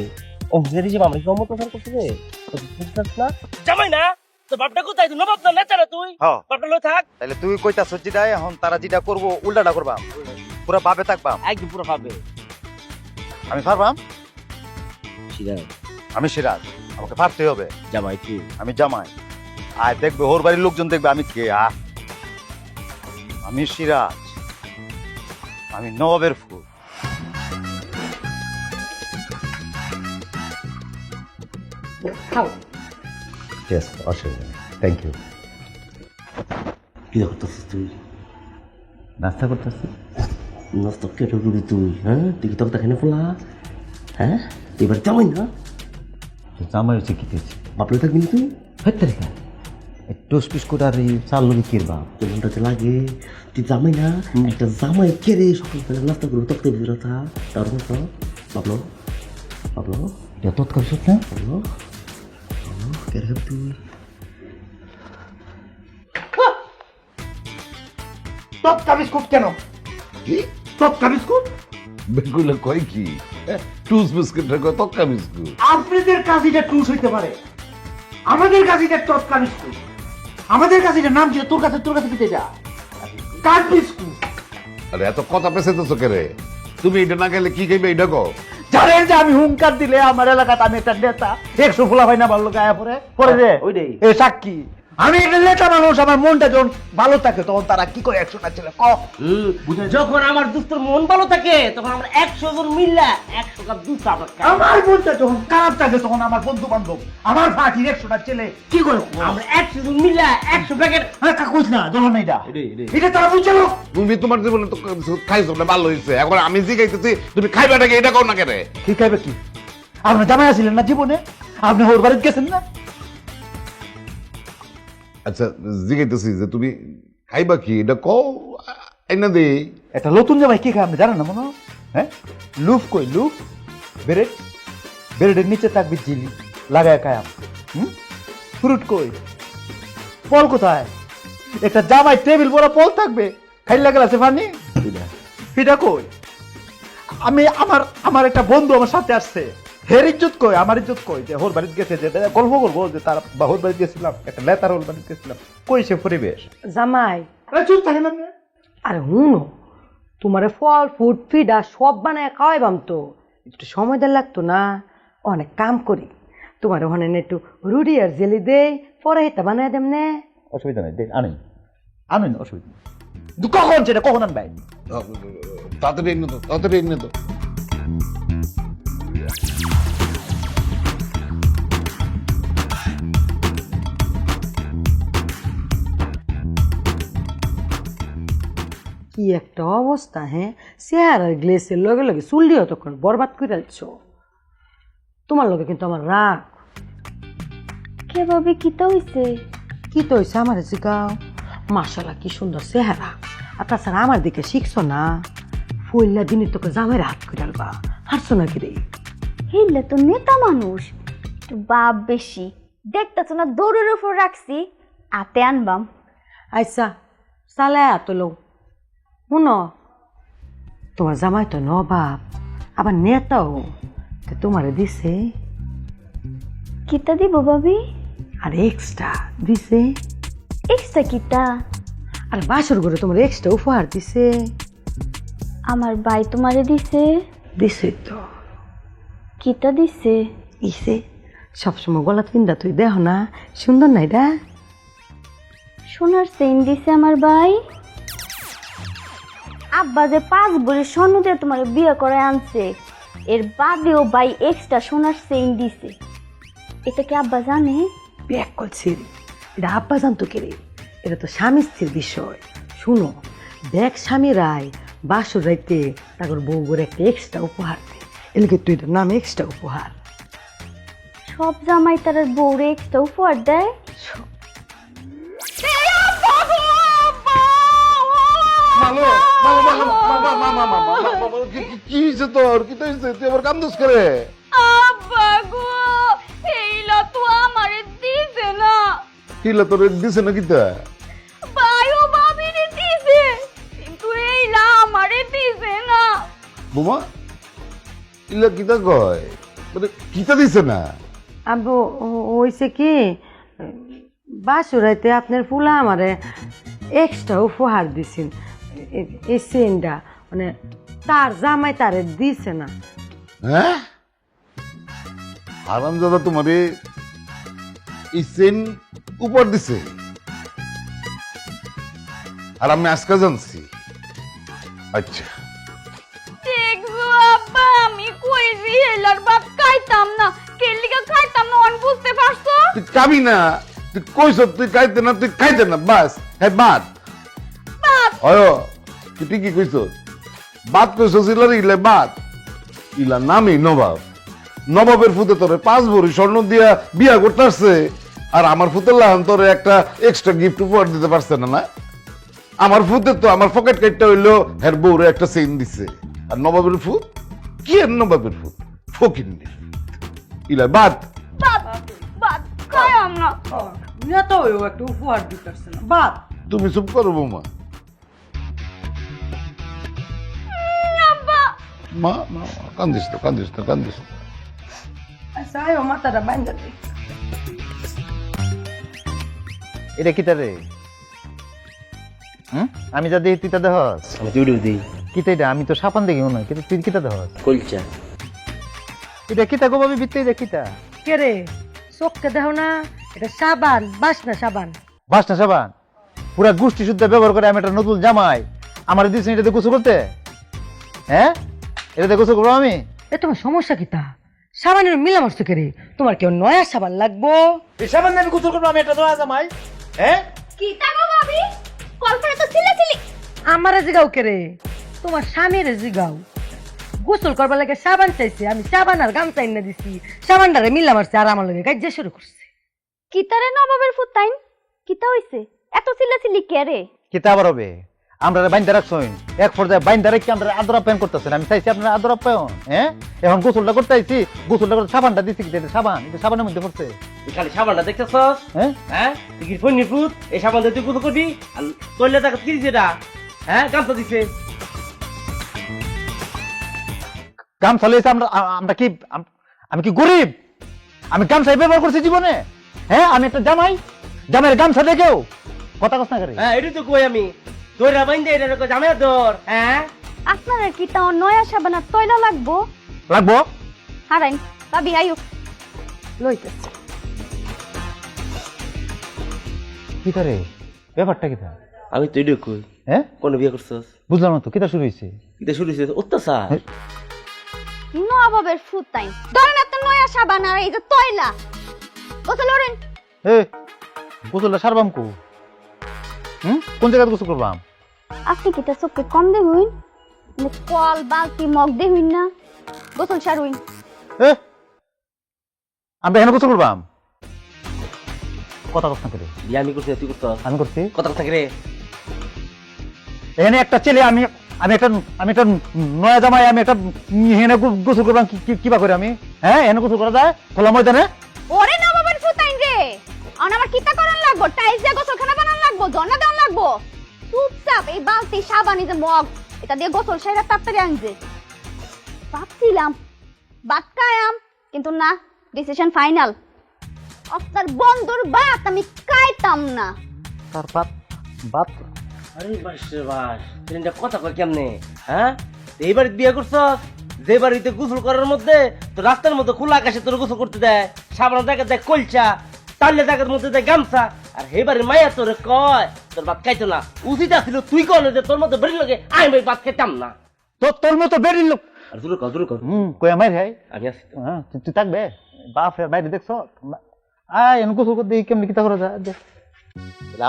ও বুঝে হিসেবে আমরা কি অত্যাচার করছে রে বুঝছিস না জামাই না তো বাপটা কোথায় তুই নবাব না নেতা না তুই হ্যাঁ বাপটা লো থাক তাহলে তুই কইতাছস যেটা এখন তারা যেটা করবো উল্টাটা করবা পুরো ভাবে থাকবা একদম পুরো পাবে আমি পারবাম সিরাজ আমি সিরাজ আমাকে পারতে হবে জামাই তুই আমি জামাই আর দেখবে ওর বাড়ির লোকজন দেখবে আমি কে আমি সিরাজ আমি নবাবের ফুল খাও ইয়েস অসুবিধা থ্যাংক ইউ কি করতেছিস তুই নাস্তা করতেছি নষ্ট কেটে করবি তুই হ্যাঁ তুই কি তখন এখানে ফোলা হ্যাঁ এবার জামাই না জামাই হচ্ছে কি দিয়েছি বাপলে থাকবি না তুই হ্যাঁ তারিখা টোস পিস করে আর এই চাল লোক কিরবা তোর মনটাতে লাগে তুই জামাই না একটা জামাই কেড়ে সকালবেলা নাস্তা করবি তখন বিরতা তার মতো বাবলো বাবলো এটা তৎকাল সত না বাবলো কেড়ে খাবি তুই টপকা বিস্কুট কেন কি টপকা বিস্কুট বেগুলো কয় কি টুস বিস্কুট রেখো তক্কা বিস্কুট আপনাদের কাজিটা টুস হইতে পারে আমাদের কাজিটা টপকা বিস্কুট আমাদের কাজিটার নাম ছিল তোর কাছে কি যা কাঠ বিস্কুট আরে এত কথা পেছাইতেছো কে রে তুমি এটা না গেলে কি খাইবে এটা কো জানেন যে আমি হুঙ্কার দিলে আমার এলাকাতে আমি একটা নেতা 100 ফুলা ভাই না ভালো গায়ে পরে রে ওইটাই। এ সাক্ষী আমি একটা নেতা মানুষ আমার মনটা যখন ভালো থাকে তখন তারা কি করে 100 টা ছেলে যখন আমার দুস্তর মন ভালো থাকে তখন আমরা 100 জন মিল্লা 100 কাপ দুধ আমরা খাই। আমার মনটা যখন খারাপ থাকে তখন আমার বন্ধু বান্ধব আমার পার্টির 100 টা ছেলে কি করে আমরা 100 জন মিল্লা 100 প্যাকেট কাকুজ না ধরো না এটা তারা বুঝলো তুমি তোমার জীবনে তো খাইছো না ভালো হয়েছে এখন আমি জিগাইতেছি তুমি খাইবাটাকে এটা কও না কেন কি খাইবে কি আপনার জামাই আছিলেন না জীবনে আপনি ওর বাড়িতে গেছেন না আচ্ছা জিগাইতেছি যে তুমি খাইবা কি এটা কও আইনা দে একটা নতুন জামাই কি খায় আপনি জানেন না মনে হয়? হ্যাঁ লুফ কই লুফ বেরেটের নিচে থাকবে জিলি লাগায় খায়াম ফ্রুট কই ফল কোথায় একটা জামাই টেবিল বড় ফল থাকবে খাই লাগা আছে পানি ফিটা কই আমি আমার একটা বন্ধু আমার সাথে আসছে হের ইজ্জত কই আমার ইজ্জত কই যে হোর বাড়িতে গেছে যে গল্প করবো যে তার বা হোর বাড়িতে গেছিলাম একটা নেতার হোর বাড়িতে গেছিলাম কই সে পরিবেশ জামাই চুপ থাকে না আরে হুনো তোমারে ফল ফুড ফিডা সব বানায় খাওয়াইবাম তো, একটু সময় দেওয়া লাগতো না? অনেক কাম করি, তোমার ওখানে একটু রুটি আর জেলি দেই, পরে এটা বানায় দেম নে। অসুবিধা নেই, দেখ আনুন আনুন, অসুবিধা নেই। কিন্তু কখন সেটা কখন আনবে? তাড়াতাড়ি এনে তো, তাড়াতাড়ি এনে তো। কি একটা অবস্থা! হ্যাঁ, চেহারার গ্লেসের লগে লগে চুললিও তখন বরবাদ করে আলছ। তোমার লগে কিন্তু আমার রাগ। কে ভাবি কিতা হইছে? কি তো হয়েছে আমার জিগাও? মাশাল্লাহ কি সুন্দর চেহারা, আর তাছাড়া আমার দিকে শিখছো না? ফুললা দিনই তোকে জামাইয়ের হাত করে আলবা, হারছো না কি রে? হেইলে তো নেতা মানুষ, একটু বাপ বেশি দেখতেছ না, দৌড়ের উপর রাখছি, আতে আনবাম। আচ্ছা চালায় এত লো, শুনো, তোমার জামাই তো নবাব, আবার নেতাও, তা তোমারে দিছে কিতা দিব ভাবি? আর এক্সট্রা দিছে, এক্সট্রা কিতা? আর বাসর ঘরে তোমার এক্সট্রা উপহার দিছে। আমার ভাই তোমারে দিছে? দিছে তো। কিতা দিছে? ইসে সবসময় গলা পিন্দা তুই দেহ না, সুন্দর নাই দা? সোনার চেইন দিছে আমার ভাই। আব্বা যে 5 ভরি স্বর্ণ দিয়ে তোমার বিয়ে করে আনছে, এর বাদেও ভাই এক্সট্রা সোনার চেইন দিছে। এটা কি আব্বা জানে? ব্যাক করছে রে, এটা আব্বা জানতো কে রে? এটা তো স্বামী স্ত্রীর বিষয়। শুনো, দেখ স্বামী রায় বাসর রাইতে তারপর বউ করে একটা এক্সট্রা উপহার দে, এলাকে তুই তোর নাম এক্সট্রা উপহার। সব জামাই তার বউরে এক্সট্রা উপহার দেয়? মালো, মালো, মালো, মামা, মামা, মামা, মামা, কি হয়েছে তোর? কি তো হয়েছে? তুই আবার কান্দুস করে? আব্বা গো, এইলা তো আমারে দিছে না। কিলা তোর দিছে নাকি তা? ভাই ও ভাবিরে দিছে, কিন্তু এইলা আমারে দিছে না। বুমা, ইলা কিতা কয়? মানে কিতা দিছে না? আব্বু হয়েছে কি, বাসর রাইতে আপনার ফুলা আমারে এক্সট্রা উপহার দিছেন, এই চেনটা, মানে তার জামাই তারে দিছে না। হ্যাঁ, আরামজাদা তোমারে এই চেন উপর দিছে, আর আমি আজকে জানছি। আচ্ছা, দেখছো আব্বা, আমি কইছি এলার ভাত খাইতাম না, কেলিকা খাইতাম না, অন বুঝতে পারছো? তুই খাবি না, তুই কইস তুই খাইতে না, তুই খাইতে না, বাস। হ্যাঁ, বাদ অয়, তুই ঠিকই কইস, বাদ কইস, ইলার ইলে বাদ। ইলা নামই নবাব, নবাবের ফুতে তোরে 5 ভরি স্বর্ণ দিয়া বিয়া করতে আসছে, আর আমার ফুতের লাহান তোরে একটা এক্সট্রা গিফট উপহার দিতে পারছে না। না, আমার ফুতে তো আমার পকেট কাটটা হইলো হের বউরে একটা চেইন দিছে, আর নবাবের ফুত কি? আর নবাবের ফুত ফকিন্নি। ইলা বাদ। ভাত খাইতাম না। নেতা হয়েও একটা উপহার দিতে পারছে না, বাদ। তুমি চুপ করো বৌমা। আব্বা মা, মা, কান্দিস তো, কান্দিস তো, কান্দিস তো। আচ্ছা আয়ো, মাথাটা বাইন্দা দে। এটা কিতা রে? আমি যা দেখি তুই তা দেহস? আমি দুইটাও দিই। কিতা এটা? আমি তো সাপান দেখি মনে হয়, কিন্তু তুই কিতা দেহস? কলচা। এটা কিতা গো ভাবি? বিত্তে এটা কিতা? কে রে, চোখকে দেখো না? এটা সাবান, বাসনা সাবান। বাসনা সাবান পুরা গোষ্ঠী শুদ্ধ ব্যবহার করে আমি একটা নতুন জামাই আমার দিচ্ছি, এটাতে গোসল করতে? হ্যাঁ, এটাতে গোসল করবো আমি? এ তোমার সমস্যা কি তা? সাবানের মিলামস কে রে? তোমার কেউ নয়া সাবান লাগবো? এই সাবান আমি গোসল করবো? আমি একটা নয়া জামাই? হ্যাঁ, কি তাগো ভাবি, কলপারে তো ছিলি। আমারে জিগাও কে রে? তোমার স্বামীরে জিগাও। গোসল করবার লাগে সাবান চাইছে, আমি সাবান আর গামছা এনে দিছি, সাবানটারে মিলা মারছে, আর আমার লগে কাজ শুরু করছে। কিতারে নবাবের ফুতাইন, কিতা হইছে? এত ছিলি কে রে? কিতা আবার হবে? আমরা বাইন্দা রাখছেন, এক পর্যায়ে বাইন্দা রেখে আমরা আদর আপ্যায়ন করতেছেন। আমি চাইছি আপনার আদর আপ্যায়ন। হ্যাঁ, এখন গোসলটা করতে আইছি, গোসলটা করতে সাবানটা দিচ্ছি, কিন্তু এটা সাবান, এটা সাবানের মধ্যে পড়ছে। তুই খালি সাবানটা দেখতেছস? হ্যাঁ, হ্যাঁ, তুই কি ফোন ফুট এই সাবান দিয়ে তুই গুলো করবি? আর তোরলে তাকে কি দিছে এটা? হ্যাঁ, গামছা দিছে। গামছা লইছে আমরা, আমরা কি আমি কি গরিব? আমি গামছাই ব্যবহার করছি জীবনে? হ্যাঁ, আমি একটা জামাই, জামাইয়ের গামছা দেখেও কথা কস না করে। হ্যাঁ, এটাই তো কই আমি। তোরা বাইন্দে এটা জামাই ধর। হ্যাঁ, আপনার আর কি তাও নয়া সাবান আর তৈলা লাগবো? লাগবো? হারাইন ভাবি আয়ু লইতেছে। কি করে ব্যাপারটা কি? আমি তো এটাই কই, হ্যাঁ কোন বিয়ে করছস? বুঝলাম না তো, কিটা শুরু হয়েছে? এটা শুরু হয়েছে অত্যাচার। নবাবের ফুতাইন ধরেন আপনার নয়া সাবান আর এই যে তৈলা গোসল করেন। এ গোসলটা সারবাম কো? কোন জায়গায় গোসল করবাম? আপনি কি তা চোখে কম দেখুন? কল বালতি মগ দেখুন না, গোসল সারুন। এ আমরা এখানে গোসল করবাম? কথা কথা করে বিয়ে আমি করছি, তুই করছস? আমি করছি কথা কথা রে। এখানে একটা ছেলে, আমি আমি একটা নয়া জামাই, আমি একটা এখানে গোসল করবাম কিবা করে আমি? হ্যাঁ এখানে গোসল করা যায় খোলা ময়দানে? ওরে নবাবের ফুতাইন রে, আর আমার কিতা করান লাগবো? টাইলস দিয়ে গোসলখানা বানান লাগবো, ঝর্ণা দেওয়ান লাগবো? চুপচাপ এই বালতি সাবান এই যে মগ এটা দিয়ে গোসল সেরা তাড়াতাড়ি আনছে। ভাবছিলাম বাত কায়াম, কিন্তু না, ডিসিশন ফাইনাল। আপনার বন্ধুর বাত আমি কাইতাম না। তার বাত বাত আরে বাস রে বাস, ট্রেনটা কথা কয় কেমনে? হ্যাঁ, এই বাড়িতে বিয়ে করছস, যে বাড়িতে গোসল করার মধ্যে তো রাস্তার মধ্যে খোলা আকাশে তোর গোসল করতে দেয়, সাবানের জায়গা দেয় কলচা, তাহলে জায়গার মধ্যে দেয় গামছা, আর এই বাড়ির মাইয়া তোরে কয় তোর ভাত খাইতো না। উচিত আছিল তুই কলে যে তোর মধ্যে বেরিয়ে লাগে আমি ভাত খাইতাম না। তোর মতো বেরিয়ে লোক। আর দূরে কর, দূরে কর। কই আমার ভাই? আমি আসছি তো। হ্যাঁ তুই থাকবে বাপ রে, বাইরে দেখছ আয় এনে গোসল করতে কেমনি কিতা করা যায়? দেখ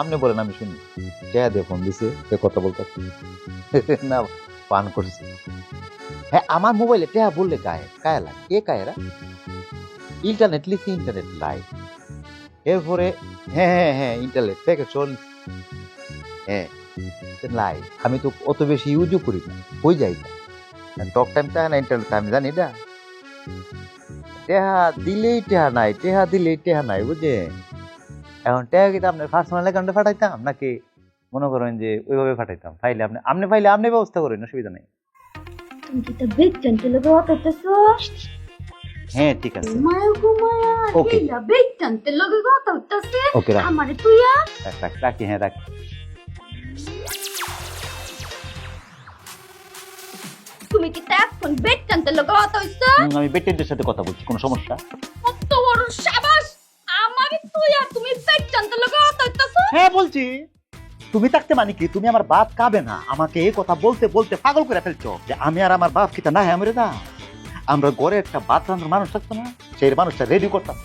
আপনি বলেন আমি শুনি। টেহা দিয়ে ফোন দিছে, কথা বলতে না পান করছি। হ্যাঁ আমার মোবাইলে টেহা বললে কায়া লাগে, কে কায়েরা? ইন্টারনেট লিখি, ইন্টারনেট লাইভ, এরপরে হ্যাঁ ইন্টারনেট থেকে চল। হ্যাঁ লাইভ আমি তো অত বেশি ইউজও করি না, হয়ে যাই না টক টাইম টা না ইন্টারনেট আমি জানি না। টেহা দিলেই টেহা নাই, টেহা দিলেই টেহা নাই, বুঝে? এখন টেহা কি আপনার পার্সোনাল অ্যাকাউন্টে পাঠাইতাম নাকি মনে করেন যে ওইভাবে পাঠাইতাম? ফাইলে আপনি ফাইলে আপনি ব্যবস্থা করেন, অসুবিধা নেই। তুমি কি তা বেচছেন তেলে গো করতেছো? হ্যাঁ ঠিক আছে, মায়া গো মায়া, Okay. ইলা বেচছেন তেলে গো করতেছে। ওকে রাখ আমারে তুইয়া রাখি, হ্যাঁ রাখি। তুমি কি তা এখন বেচছেন তেলে গো করতেছো? আমি বেটেন্টের সাথে কথা বলছি, কোনো সমস্যা? কত বড় সাবাস, আমারে তুইয়া তুমি বেচছেন তেলে গো করতেছো? হ্যাঁ বলছি। তুমি থাকতে মানে কি তুমি আমার বাপ কাবে না? আমাকে এই কথা বলতে বলতে পাগল করে ফেলছো যে আমি আর আমার বাপ কিতা না আমরে না। আমরা ঘরে একটা বাত রান্নার মানুষ থাকতো না, সেই মানুষটা রেডি করতাম।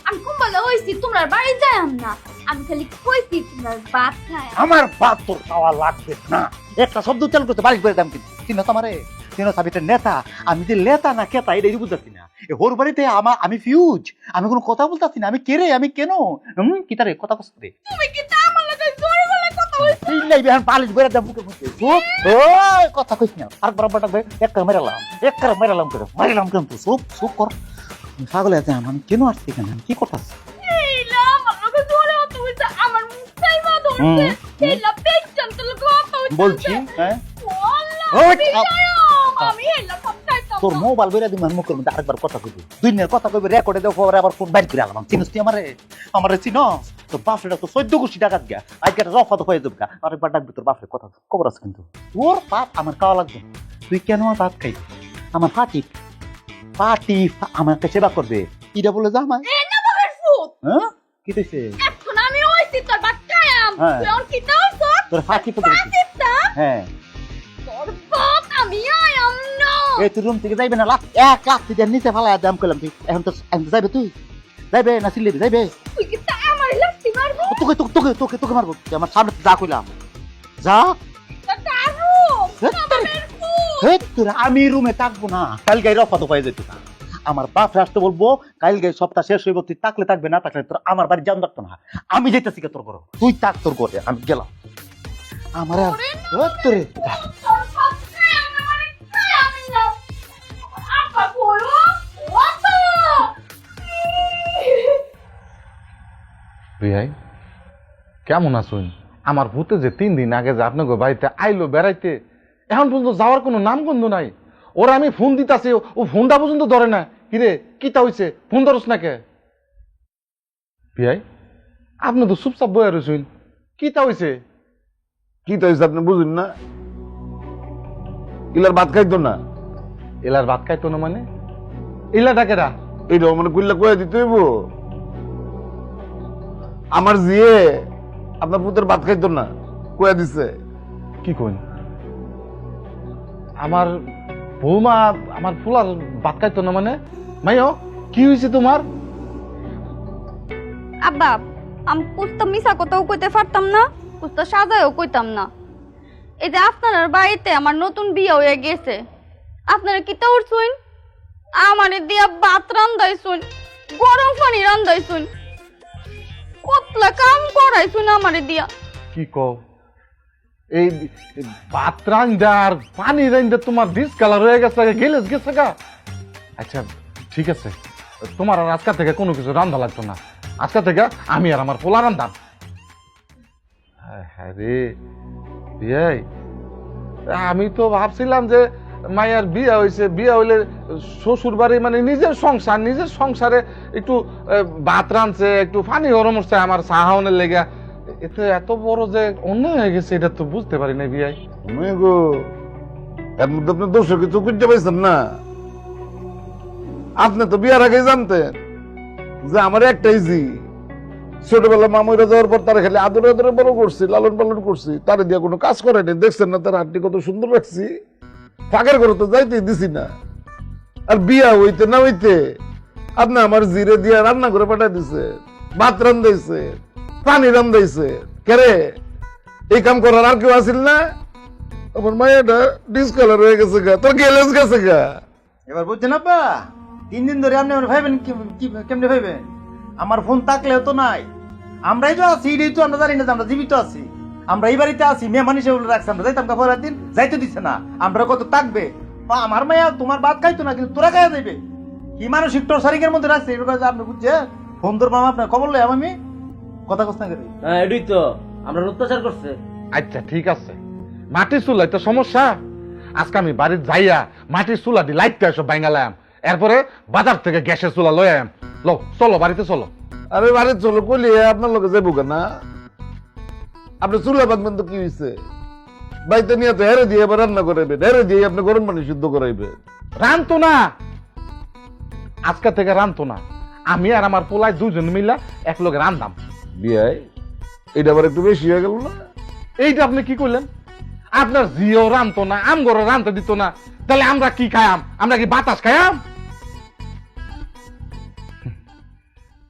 আমি কুম্বালা হইছি তোমার বাড়ি যাইম না, আমি খালি কইছি তোমার ভাত খায়। আমার বাপ তোর খাওয়া লাগবে না, একটা শব্দ চালু করতে বাড়ি করে দাম কিন্তু চিনো তোমারে, চিনো সাবিতের নেতা। আমি যে নেতা না কেতা এটাই বুঝতেছি না। ওর বাড়িতে আমি ফিউজ, আমি কোনো কথা বলতেছি না। আমি কে রে, আমি কেন কিতারে কথা কষ্ট রে? তুমি কি তা আমার লগে জোরে গলায় কথা কইছো? এই নাই বেহান পালিশ করে দাম মুখে মুখে চুপ। ওই কথা কইছ না, আর বরাবর ডাকবে একটা মেরালাম করে মারিলাম কিন্তু চুপ চুপ কর। পাগল আছে আমি কেন আসছি কেন, আমি কি করতেছি? এইলা আমার লগে জোরে কথা কইছো, আমার মুখ চাইবা ধরছে। এইলা বেচছেন তেলে গো করতেছে বলছি হ্যাঁ আল্লাহ ওই, আমি এইলা সব খাইতাম তোর মোবাইল বেরা দিম মুখের মধ্যে আরেকবার কথা কইবি, দুই দিনের কথা কইবি, রেকর্ডে দেবো আবার ফোন বাইর করে আলাম। চিনিস তুই আমারে চিনস? তোর বাপরে তো 14 গোষ্ঠী টাকাত গা, আজকে রফা তো হয়ে যাবে গা। আরেকবার ডাকবি তোর বাপরে, কথা খবর আছে কিন্তু। তোর বাপ আমার খাওয়া লাগবে, তুই কেন আমার ভাত খাই? আমার পাটি আমাকে সেবা করবে, ইটা বলে যা আমায়। এই না বাবার ফুট, হ্যাঁ কি দিছে? এখন আমি হইছি তোর ভাত খাইয়াম, হ্যাঁ। তুই আর কি দাও তোর? তোর ফাঁকি তো দিছে। পাকিস্তা হ্যাঁ তোর বাপ আমি আয়াম না। এই তুই রুম থেকে যাইবে না, এক লাখ থেকে নিচে ফালাই দাম করলাম। তুই এখন তো যাইবে, তুই যাইবে না সিলেবি যাইবে? তুই কি তা আমার লাঠি মারবো? তোকে তোকে তোকে তোকে তোকে মারবো, তুই আমার সামনে যা কইলাম যা। তা কারু বাবার ফুট। তোর আমি রুমে থাকবো না, কাল গাই রফা তো পাই যেত না। আমার বাপ আসতে বলবো কাল গাই সপ্তাহ শেষ হইব, তুই থাকলে থাকবে না থাকলে তোর আমার বাড়ি যান থাকতো না। আমি যাইতেছি তোর ঘরে, তুই থাক তোর ঘরে, আমি গেলাম। আমার তোরে তোর ভাত খাইয়াম না মানে খাইয়াম না। আপা বলো ওতো ভাই কেমন আছেন? আমার ভূতে যে 3 দিন আগে যে আপনাকে বাড়িতে আইলো বেড়াইতে, এখন পর্যন্ত যাওয়ার কোনো নামগন্ধ নাই। ওরা আমি ফোন দিতেছি, ও ফোনটা পর্যন্ত ধরে না। কিরে কিতা হয়েছে, ফোন ধরস না কে? ভাই আপনি তো চুপচাপ বয়ে রয়েছেন, কিতা হয়েছে? কি তো হয়েছে আপনি বুঝুন না? ইলার ভাত খাইতো না। এলার ভাত খাইতো না মানে? ইলা ডাকেরা এইটা মানে কইলা কয়ে দিতে হইব। আমার জিয়ে আপনার পুতের ভাত খাইতো না, কয়ে দিছে। কি কইন? আমার বৌমা আমার ফুলার ভাত খাইতো না মানে? মাইও কি হয়েছে তোমার? আব্বা আমি কুস্তা মিশা কথাও কইতে পারতাম না, কুস্তা সাজায়ও কইতাম না। এই যে আপনার বাড়িতে আমার নতুন বিয়ে হয়ে গেছে, আপনারা কি তো উঠছুন আমারে দিয়া ভাত রান্দাইছুন, গরম পানি রান্দাইছুন, কতলা কাম করাইছুন আমারে দিয়া। কি কও? এই ভাত রান্দা আর পানি রান্দা তোমার ডিসকালার হয়ে গেছে, গেলেস গেছে গা। আচ্ছা ঠিক আছে, তোমার আর আজকা থেকে কোনো কিছু রান্ধা লাগতো না। আজকা থেকে আমি আর আমার পোলা রান্ধাম। হ্যাঁ রে বিয়াই, আমি তো ভাবছিলাম যে মায়ের বিয়ে হয়েছে, বিয়ে হইলে শ্বশুর বাড়ি মানে নিজের সংসার, নিজের সংসারে একটু ভাত রাঁধছে, একটু পানি গরম হচ্ছে আমার সাহাওনের লেগে। এতে এত বড় যে অন্যায় হয়ে গেছে এটা তো বুঝতে পারি না বিয়াই। গো এর মধ্যে আপনি দোষ কিছু খুঁজতে পাইছেন না। আপনি তো বিয়ার আগে জানতেন যে আমার একটাই জি, ছোটবেলা মামুরা যাওয়ার পর তারা খালি আদরে আদরে বড় করছি, লালন পালন করছি, তারা দিয়ে কোনো কাজ করেনি। দেখছেন না তার হাতটি কত সুন্দর রাখছি, ফাঁকের করে তো যাইতেই দিছি না। আর বিয়া হইতে না হইতে আপনি আমার জিরে দিয়ে রান্না করে পাঠাই দিছে, ভাত রান্ধাইছে, পানি রান্ধাইছে। কেরে এই কাম করার আর কেউ আসিল না? আমার মায়েরা ডিসকালার হয়ে গেছে গা, তোর গেলেস গেছে গা। এবার বুঝছেন আব্বা, 3 দিন ধরে আপনি আমার ভাইবেন কেমনে ভাইবেন? আমার ফোন থাকলেও তো নাই। আমরাই তো আছি, এটাই তো আমরা জানি না যে আমরা জীবিত আছি। আমরা এই বাড়িতে আছি, মেয়ে মানুষ বলে রাখছি, আমরা যাইতাম পরের দিন, যাইতে দিচ্ছে না। আমরা কত থাকবে? আমার মায়া তোমার ভাত খাইতো না, কিন্তু তোরা খাইয়া যাইবে। কি মানসিক টর্চারিং এর মধ্যে রাখছে এটা আপনি বুঝছেন? ফোন তোর মামা আপনার খবর লই আমি কথা কষ্ট করি। হ্যাঁ এটাই তো আমরা অত্যাচার করছে। আচ্ছা ঠিক আছে, মাটির চুলা তো সমস্যা। আজকে আমি বাড়িতে যাইয়া মাটির চুলা দিয়ে লাইটটা সব ভাঙালাম, এরপরে বাজার থেকে গ্যাসের চুলা লই আম। লো চলো বাড়িতে চলো। আরে বাড়ি চলো কইলে আপনার লোকে যাবো কেনা? আপনি চুলা বাঁধবেন তো কি হয়েছে? বাড়িতে নিয়ে তো হেরে দিয়ে এবার রান্না করাইবেন, হেরে দিয়ে আপনি গরম পানি শুদ্ধ করাইবেন। রানতো না, আজকে থেকে রানতো না। আমি আর আমার পোলায় দুজন মিলা এক লোক রান্ধাম। বিয়াই এটা আবার একটু বেশি হয়ে গেল না? এইটা আপনি কি করলেন? আপনার জিও রানতো না, আম ঘরে রানতে দিত না, তাহলে আমরা কি খায়াম? আমরা কি বাতাস খায়াম?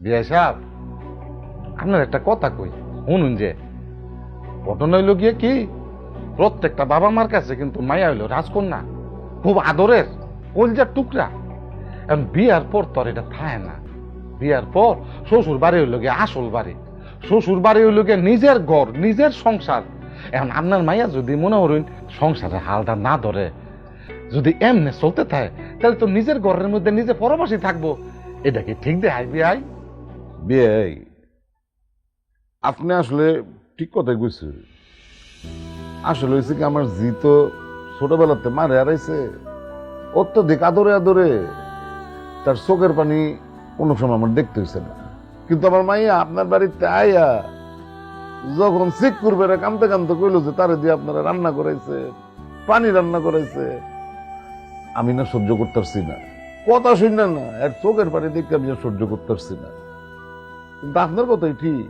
বিয়াই সাহেব, আপনার একটা কথা কই শুনুন, যে ঘটনা হইল গিয়ে কি, প্রত্যেকটা বাবা মার কাছে কিন্তু মায়া হইল রাজকন্যা, খুব আদরের কলজার টুকরা। এখন বিয়ার পর তো আর এটা থাকে না। বিয়ার পর শ্বশুর বাড়ি হইল গিয়ে আসল বাড়ি, শ্বশুর বাড়ি হইল গিয়ে নিজের ঘর, নিজের সংসার। এখন আপনার মাইয়া যদি মনে করেন সংসারের হালটা না ধরে, যদি এমনি চলতে থাকে, তাহলে তো নিজের ঘরের মধ্যে নিজে পরবাসী থাকবো। এটা কি ঠিক দেয় বিয়াই? বিয়াই আপনি আসলে ঠিক কথাই কইছেন। আসলে হয়েছে কি, আমার জি তো ছোটবেলাতে মারে হারাইছে, অত্যধিক আদরে আদরে তার চোখের পানি কোনো সময় আমার দেখতে হয়েছে না। কিন্তু আমার মাইয়া আপনার বাড়িতে আইয়া যখন চেক করবে কামতে কামতে কইলো যে তারে দিয়ে আপনারা রান্না করাইছে, পানি রান্না করাইছে, আমি না সহ্য করতে পারছি না। কথা শুনলেন না, এর চোখের পানি দেখে আমি আর সহ্য করতে পারছি না। কিন্তু আপনার কথাই ঠিক।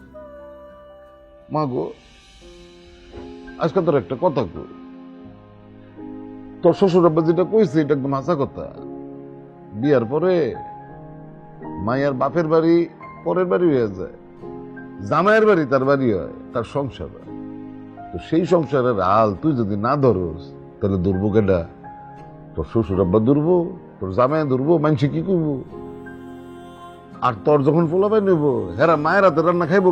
মা গো, আজকে তোর একটা কথা কই, তোর শ্বশুর আব্বা যেটা কইছে এটা একদম হাসা কথা। বিয়ার পরে মায়ের বাপের বাড়ি পরের বাড়ি হয়ে যায়, জামাইয়ের বাড়ি তার বাড়ি হয়, তার সংসার হয়। তো সেই সংসারের হাল তুই যদি না ধরস, তাহলে ধরবো কেডা? তোর শ্বশুর আব্বা ধরবো, তোর জামাই ধরবো, মানুষ কি করবো? আর তোর যখন পোলাপাই নেবো, হেরা মায়ের হাতে রান্না খাইবো